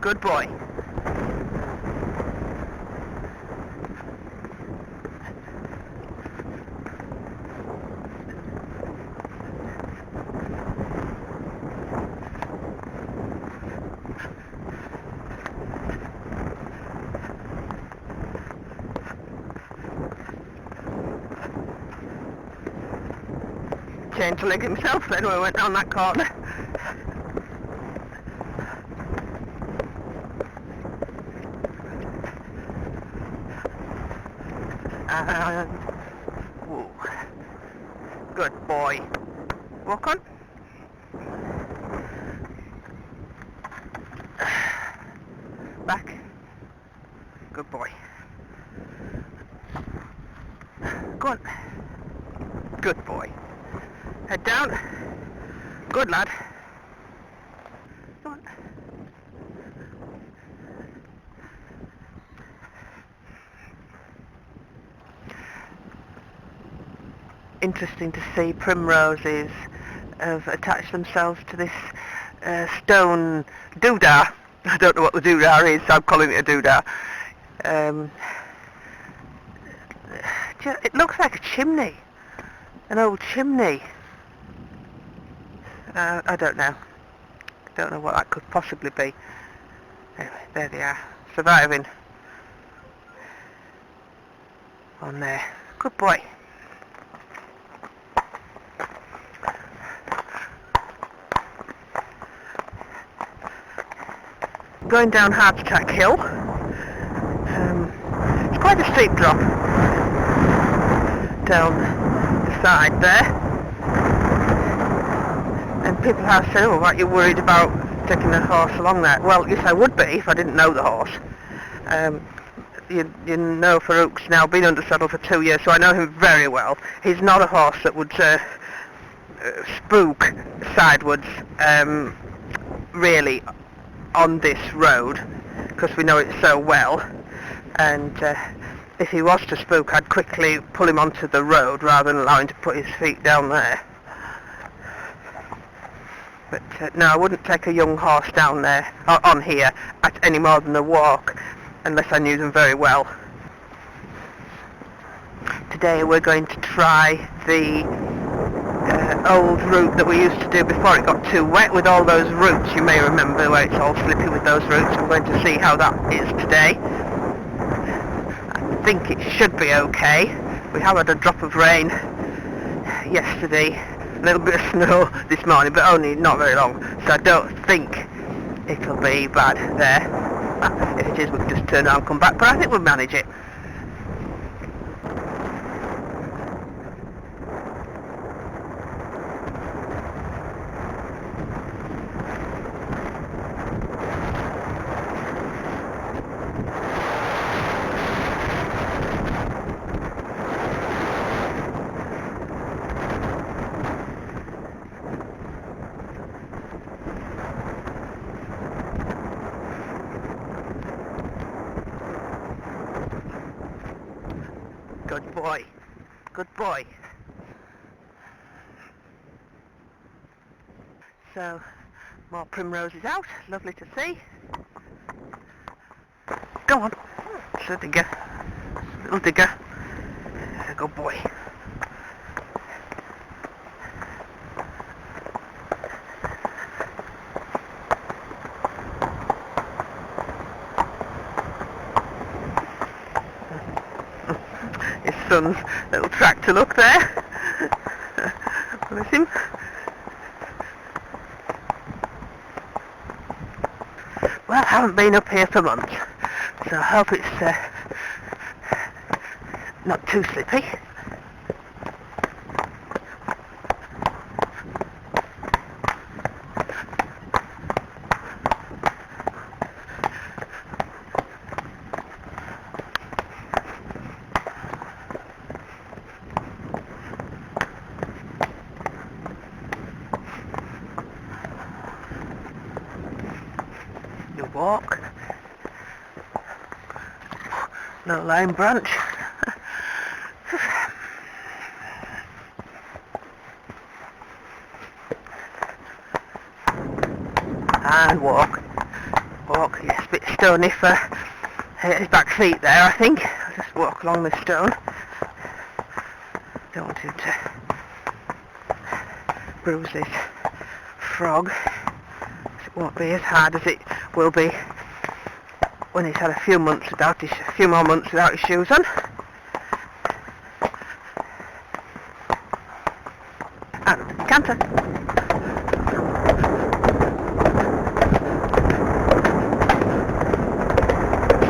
Good boy. Changed the leg himself then when we went down that corner. And whoa. Good boy. Walk on. Back. Good boy. Go on. Good boy. Head down. Good lad. Go on. Interesting to see primroses have attached themselves to this stone doodah. I don't know what the doodah is, so I'm calling it a doodah. It looks like a chimney, an old chimney. I don't know. Don't know what that could possibly be. Anyway, there they are, surviving on there. Good boy. Going down Heart Attack Hill. It's quite a steep drop down the side there, and people have said, oh, what, you're worried about taking the horse along there? Well, yes, I would be if I didn't know the horse. You know Farouk's now been under saddle for 2 years, so I know him very well. He's not a horse that would spook sidewards, really, on this road, because we know it so well, and if he was to spook, I'd quickly pull him onto the road rather than allow him to put his feet down there. But no, I wouldn't take a young horse down there, on here, at any more than a walk, unless I knew them very well. Today we're going to try the old route that we used to do before it got too wet, with all those roots, you may remember, where it's all slippy with those roots. I'm going to see how that is today. I think it should be okay. We have had a drop of rain yesterday, a little bit of snow this morning, but only not very long, so I don't think it'll be bad there. If it is, we can just turn around and come back, but I think we'll manage it. Good boy. Good boy. So, more primroses out. Lovely to see. Go on. It's a digger. Little digger. Good boy. His son's little tractor look there. Bless him. Well, I haven't been up here for months, so I hope it's not too slippy. You walk. Little lime branch. And walk. Walk, yes. stony for his back feet there, I think. I'll just walk along the stone. Don't want him to bruise his frog. It won't be as hard as it will be when he's had a few more months without his shoes on. And canter.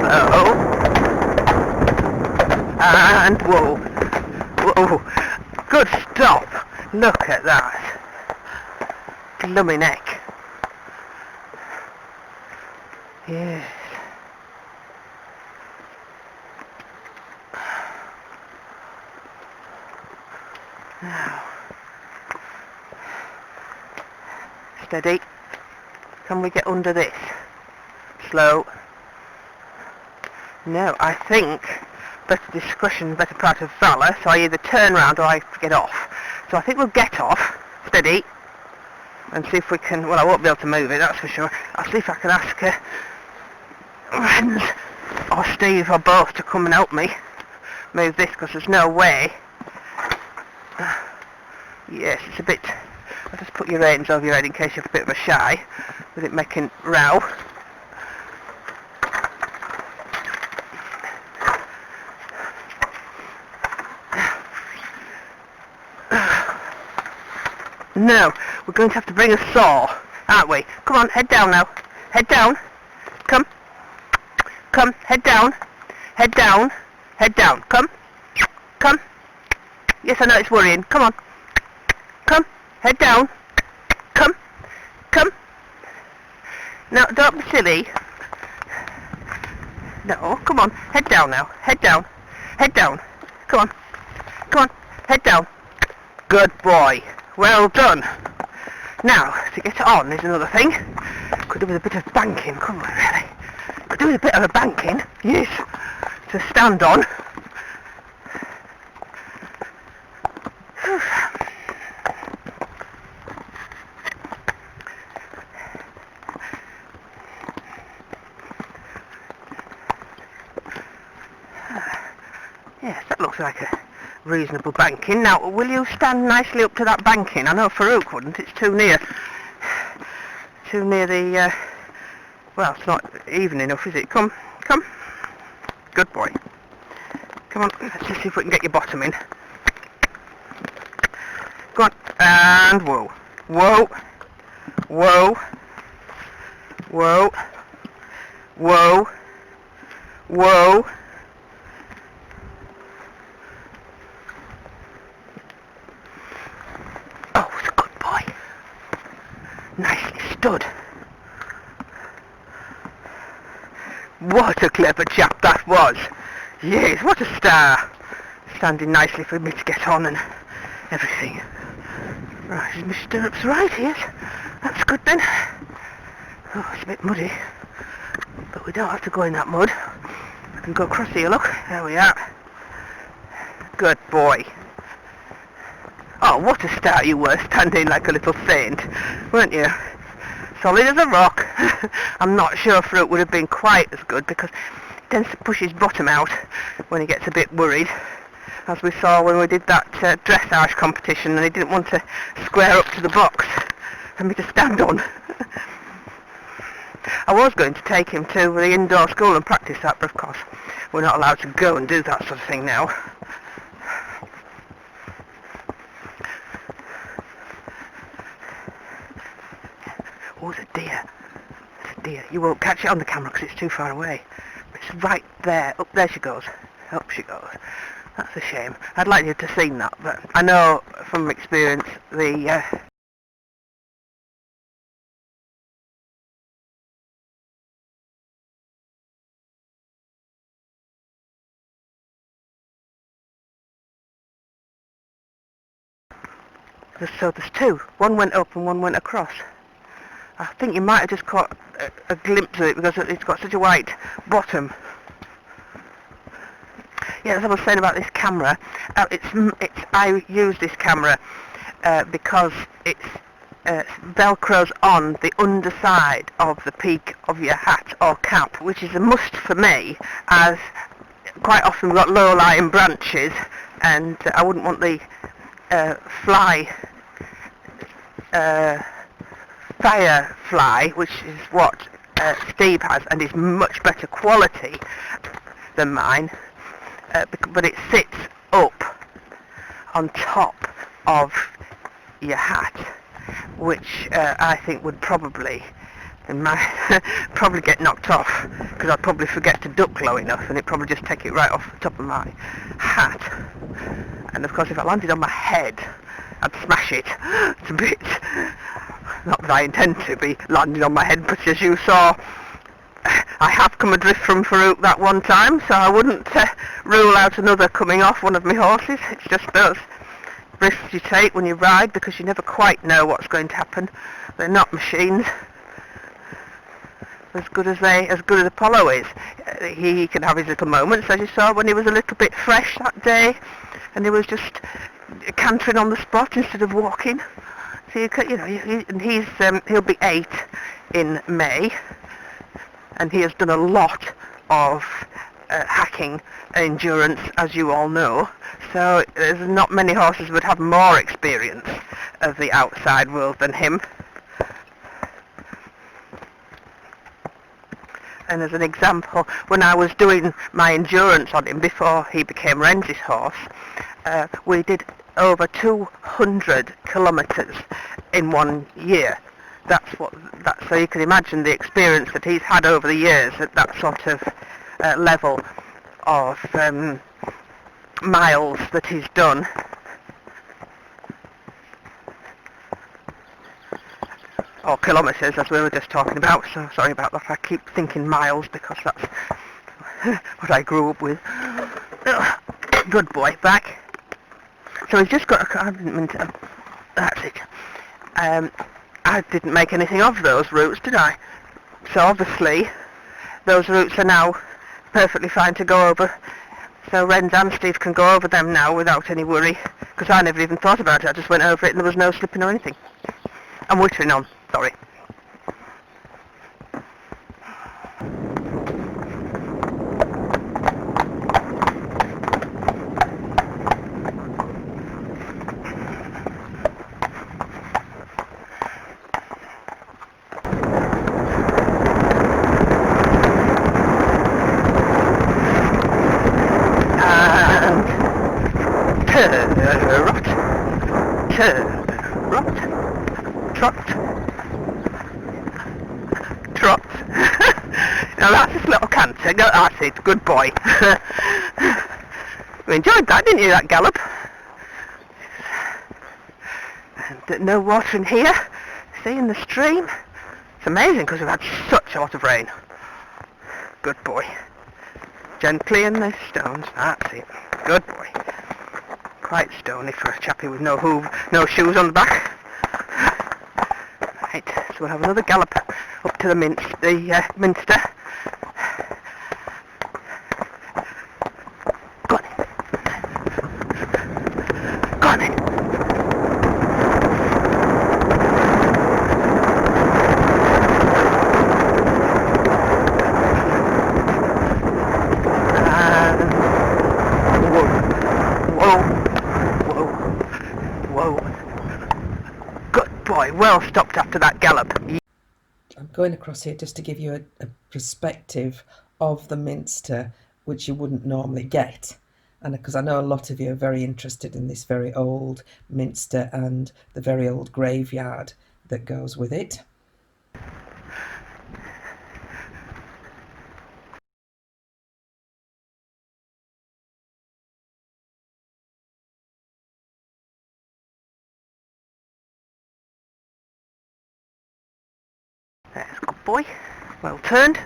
Slow. And whoa. Whoa. Good stop. Look at that. Lummy neck. Yes. Now. Steady. Can we get under this? Slow. No, I think better discretion, better part of valour, so I either turn round or I get off. So I think we'll get off. Steady. And see if we can, well, I won't be able to move it, that's for sure. I'll see if I can ask Renz or Steve or both to come and help me move this, because there's no way. Yes, it's a bit, I'll just put your reins over your head in case you're a bit of a shy with it making row. No, we're going to have to bring a saw, aren't we? Come on, head down now. Head down. Come. Come, head down. Head down. Head down. Come. Come. Yes, I know it's worrying. Come on. Come. Head down. Come. Come. No, don't be silly. No, come on. Head down now. Head down. Head down. Come on. Come on. Head down. Good boy. Well done. Now, to get it on is another thing. Could do with a bit of banking, couldn't we, really? Could do with a bit of a banking, yes, to stand on. Yes, that looks like a reasonable banking. Now, will you stand nicely up to that banking? I know Farouk wouldn't, it's too near the, well, it's not even enough, is it? Come, come. Good boy. Come on, let's just see if we can get your bottom in. Go on, and whoa. Whoa. Whoa. Whoa. Whoa. Whoa. Nicely stood. What a clever chap that was. Yes, what a star. Standing nicely for me to get on and everything. Right, is my stirrups right? Yes. That's good then. Oh, it's a bit muddy. But we don't have to go in that mud. We can go across here, look. There we are. Good boy. Oh, what a start you were, standing like a little saint, weren't you? Solid as a rock. I'm not sure Fruit would have been quite as good, because he tends to push his bottom out when he gets a bit worried, as we saw when we did that dressage competition, and he didn't want to square up to the box for me to stand on. I was going to take him to the indoor school and practice that, but of course we're not allowed to go and do that sort of thing now. Oh, there's a deer. There's a deer. You won't catch it on the camera because it's too far away. It's right there. Up there she goes. Up she goes. That's a shame. I'd like you to have seen that, but I know from experience so there's two. One went up and one went across. I think you might have just caught a glimpse of it because it's got such a white bottom. Yeah, as I was saying about this camera, I use this camera because it's velcros on the underside of the peak of your hat or cap, which is a must for me, as quite often we've got low-lying branches, and I wouldn't want the firefly, which is what Steve has, and is much better quality than mine, but it sits up on top of your hat, which I think would probably get knocked off, because I'd probably forget to duck low enough and it'd probably just take it right off the top of my hat. And of course if I landed on my head, I'd smash it to bits. Not that I intend to be landing on my head, but as you saw, I have come adrift from Farouk that one time, so I wouldn't rule out another coming off one of my horses. It's just those risks you take when you ride, because you never quite know what's going to happen. They're not machines. As good as Apollo is. He can have his little moments, as you saw when he was a little bit fresh that day, and he was just cantering on the spot instead of walking. So he'll be 8 in May, and he has done a lot of hacking endurance, as you all know. So there's not many horses would have more experience of the outside world than him. And as an example, when I was doing my endurance on him before he became Renzi's horse, we did over 200 kilometres in 1 year. So you can imagine the experience that he's had over the years at that sort of level of miles that he's done. Or kilometres, as we were just talking about, so sorry about that. I keep thinking miles because that's what I grew up with. Good boy, back. So he's just got I didn't mean to, that's it. I didn't make anything of those routes, did I? So obviously those routes are now perfectly fine to go over. So Renz and Steve can go over them now without any worry, because I never even thought about it. I just went over it and there was no slipping or anything. I'm wittering on, sorry. Trot. Now that's his little canter. That's it. Good boy. You enjoyed that, didn't you, that gallop? And no water in here. See, in the stream. It's amazing because we've had such a lot of rain. Good boy. Gently in the stones. That's it. Good boy. Quite stony for a chappie with no no shoes on the back. Right, so we'll have another gallop up to the Minster. Go on then. Go on then. Well stopped after that gallop. I'm going across here just to give you a perspective of the Minster, which you wouldn't normally get, and because I know a lot of you are very interested in this very old Minster and the very old graveyard that goes with it. There's a good boy, well turned.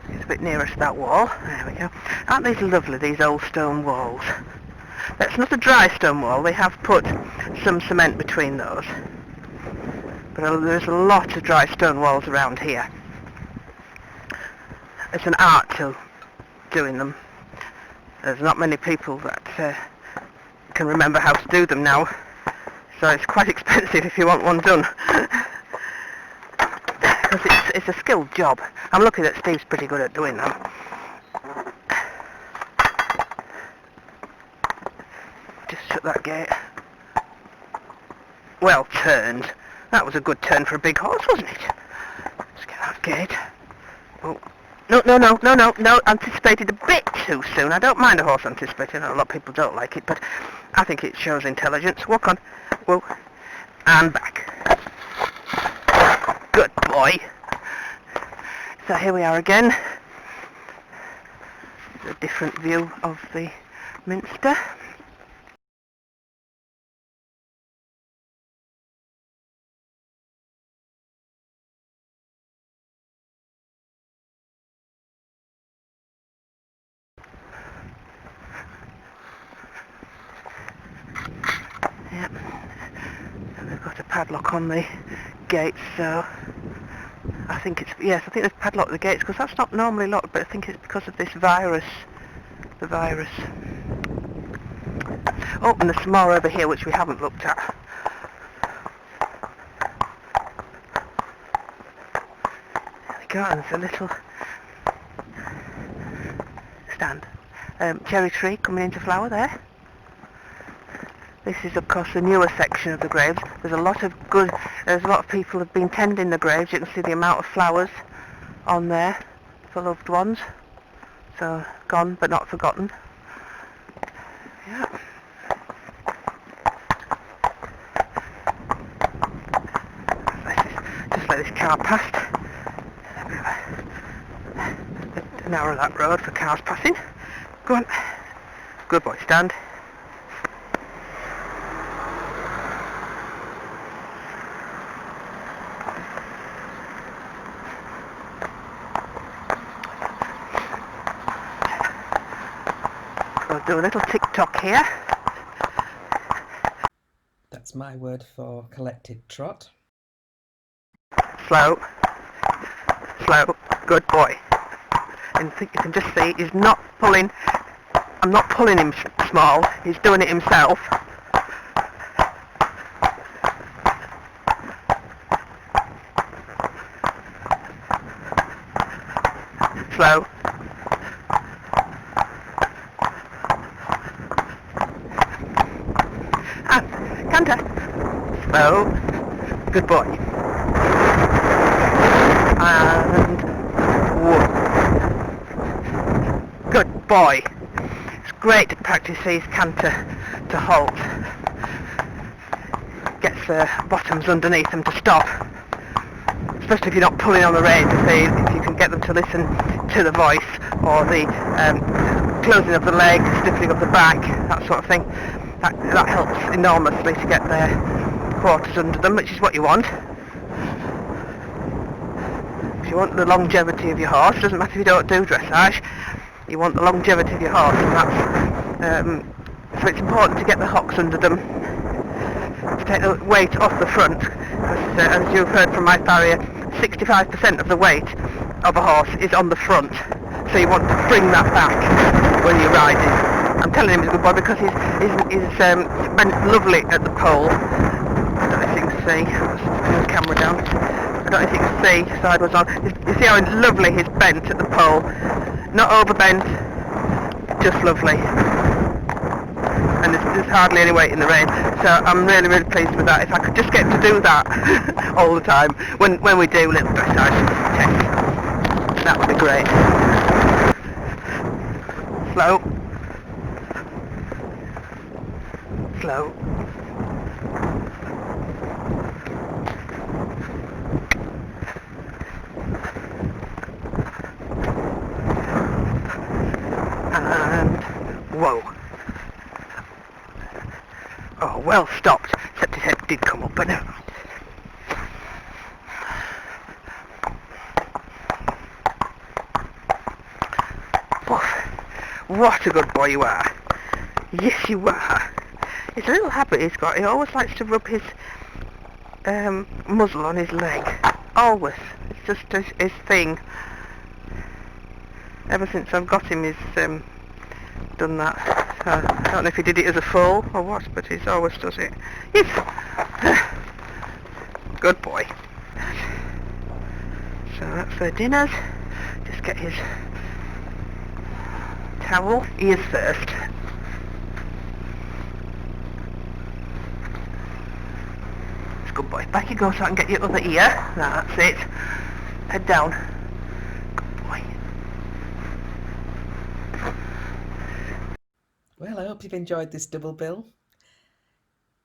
It's a bit nearer to that wall. There we go. Aren't these lovely, these old stone walls? That's not a dry stone wall, they have put some cement between those. But there's a lot of dry stone walls around here. It's an art to doing them. There's not many people that can remember how to do them now, so it's quite expensive if you want one done. Because it's a skilled job. I'm lucky that Steve's pretty good at doing them. Just shut that gate. Well turned. That was a good turn for a big horse, wasn't it? Let's get that gate. Oh. No, anticipated a bit too soon. I don't mind a horse anticipating. A lot of people don't like it, but I think it shows intelligence. Walk on. Whoa. And back. Good boy. So here we are again. A different view of the Minster. Yep. And they've got a padlock on the gates, so I think they've padlocked the gates because that's not normally locked, but I think it's because of this virus. The virus. Oh, and there's some more over here which we haven't looked at. There we go, and there's a little stand. Cherry tree coming into flower there. This is of course the newer section of the graves. There's a lot of people have been tending the graves. You can see the amount of flowers on there for loved ones. So gone but not forgotten. Yeah. Just let this car past. Narrow that road for cars passing. Go on. Good boy, stand. We'll do a little tick-tock here. That's my word for collected trot. Slow. Slow. Good boy. And you can just see he's not pulling. I'm not pulling him small. He's doing it himself. Slow. And canter. Slow. Good boy. And whoa. Good boy. It's great to practice these canter to halt. Gets the bottoms underneath them to stop. Especially if you're not pulling on the rein to see if you can get them to listen to the voice or the closing of the leg, stiffening of the back, that sort of thing. That helps enormously to get their quarters under them, which is what you want. If you want the longevity of your horse, doesn't matter if you don't do dressage, you want the longevity of your horse, and that's so it's important to get the hocks under them, to take the weight off the front, because as you've heard from my farrier, 65% of the weight of a horse is on the front, so you want to bring that back when you're riding. I'm telling him he's a good boy because he's bent lovely at the pole. I don't know if you can see. Put the camera down. I don't know if you can see. Sideways on. You see how lovely he's bent at the pole. Not overbent, just lovely. And there's hardly any weight in the rein. So I'm really, really pleased with that. If I could just get to do that all the time when we do little dressage tests, that would be great. Slow. Slow. And whoa. Oh, well stopped, except his head did come up, but never mind. What a good boy you are. Yes, you are. It's a little habit he's got. He always likes to rub his muzzle on his leg. Always. It's just his thing. Ever since I've got him, he's done that. So, I don't know if he did it as a foal or what, but he always does it. Yes! Good boy. So that's their dinners. Just get his towel. Ears first. It's good boy. Back you go so I can get your other ear. That's it. Head down. Good boy. Well, I hope you've enjoyed this double bill.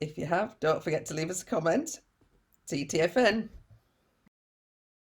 If you have, don't forget to leave us a comment. TTFN.